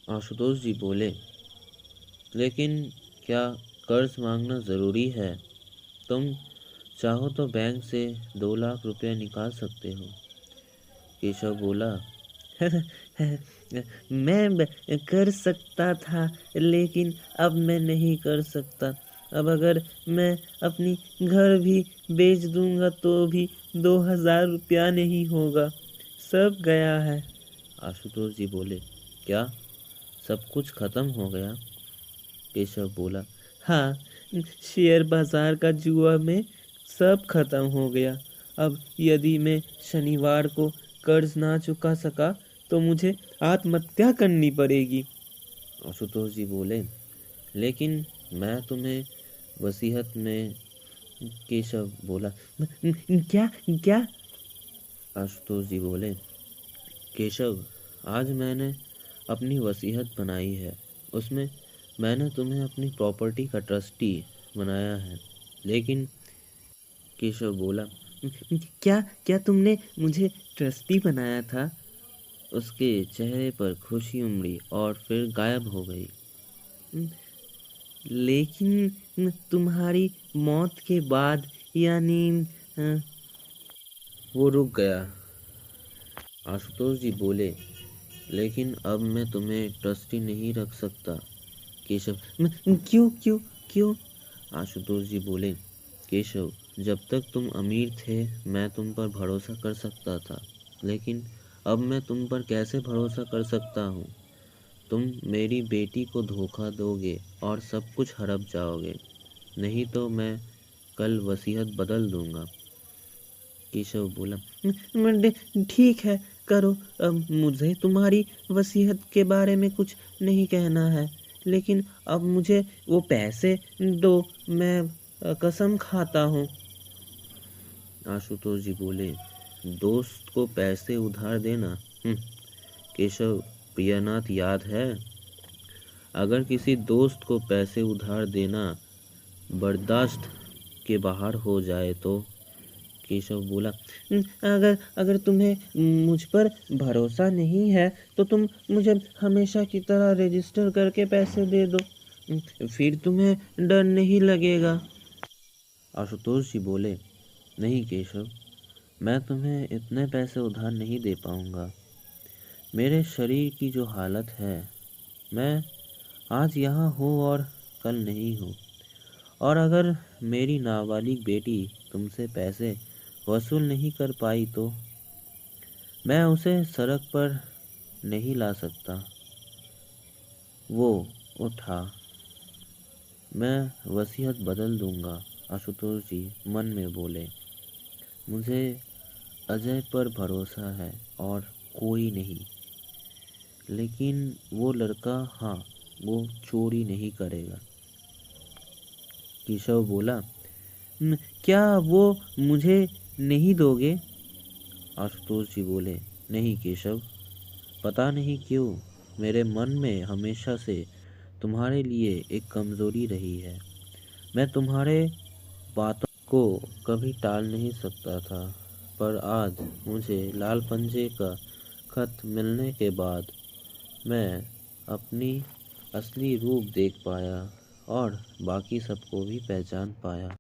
आशुतोष जी बोले, लेकिन क्या कर्ज मांगना ज़रूरी है? तुम चाहो तो बैंक से 2 लाख रुपए निकाल सकते हो। केशव बोला, कर सकता था, लेकिन अब मैं नहीं कर सकता। अब अगर मैं अपनी घर भी बेच दूंगा तो भी 2,000 रुपया नहीं होगा, सब गया है। आशुतोष जी बोले, क्या सब कुछ खत्म हो गया? केशव बोला, हाँ, शेयर बाजार का जुआ में सब खत्म हो गया। अब यदि मैं शनिवार को कर्ज ना चुका सका तो मुझे आत्महत्या करनी पड़ेगी। आशुतोष जी बोले, लेकिन मैं तुम्हें वसीयत में। केशव बोला, क्या क्या? आशुतोष जी बोले, केशव, आज मैंने अपनी वसीयत बनाई है। उसमें मैंने तुम्हें अपनी प्रॉपर्टी का ट्रस्टी बनाया है। लेकिन केशव बोला, क्या क्या तुमने मुझे ट्रस्टी बनाया था? उसके चेहरे पर खुशी उमड़ी और फिर गायब हो गई। लेकिन तुम्हारी मौत के बाद, यानी अ, वो रुक गया। आशुतोष जी बोले, लेकिन अब मैं तुम्हें ट्रस्टी नहीं रख सकता। केशव, क्यों क्यों क्यों? आशुतोष जी बोले, केशव, जब तक तुम अमीर थे मैं तुम पर भरोसा कर सकता था, लेकिन अब मैं तुम पर कैसे भरोसा कर सकता हूँ? तुम मेरी बेटी को धोखा दोगे और सब कुछ हड़प जाओगे। नहीं तो मैं कल वसीयत बदल दूंगा। केशव बोला, ठीक है, करो। अब मुझे तुम्हारी वसीयत के बारे में कुछ नहीं कहना है, लेकिन अब मुझे वो पैसे दो, मैं कसम खाता हूँ। आशुतोष जी बोले, दोस्त को पैसे उधार देना? केशव, प्रियनाथ याद है? अगर किसी दोस्त को पैसे उधार देना बर्दाश्त के बाहर हो जाए तो? केशव बोला, अगर अगर तुम्हें मुझ पर भरोसा नहीं है तो तुम मुझे हमेशा की तरह रजिस्टर करके पैसे दे दो, फिर तुम्हें डर नहीं लगेगा। आशुतोष जी बोले, नहीं केशव, मैं तुम्हें इतने पैसे उधार नहीं दे पाऊंगा। मेरे शरीर की जो हालत है, मैं आज यहाँ हूँ और कल नहीं हूँ। और अगर मेरी नाबालिग बेटी तुमसे पैसे वसूल नहीं कर पाई तो मैं उसे सड़क पर नहीं ला सकता। वो उठा, मैं वसीयत बदल दूंगा। आशुतोष जी मन में बोले, मुझे अजय पर भरोसा है और कोई नहीं। लेकिन वो लड़का, हाँ, वो चोरी नहीं करेगा। केशव बोला, क्या वो मुझे नहीं दोगे? आशुतोष जी बोले, नहीं केशव, पता नहीं क्यों मेरे मन में हमेशा से तुम्हारे लिए एक कमजोरी रही है। मैं तुम्हारे बातों को कभी टाल नहीं सकता था, पर आज मुझे लाल पंजे का खत मिलने के बाद मैं अपनी असली रूप देख पाया और बाकी सबको भी पहचान पाया।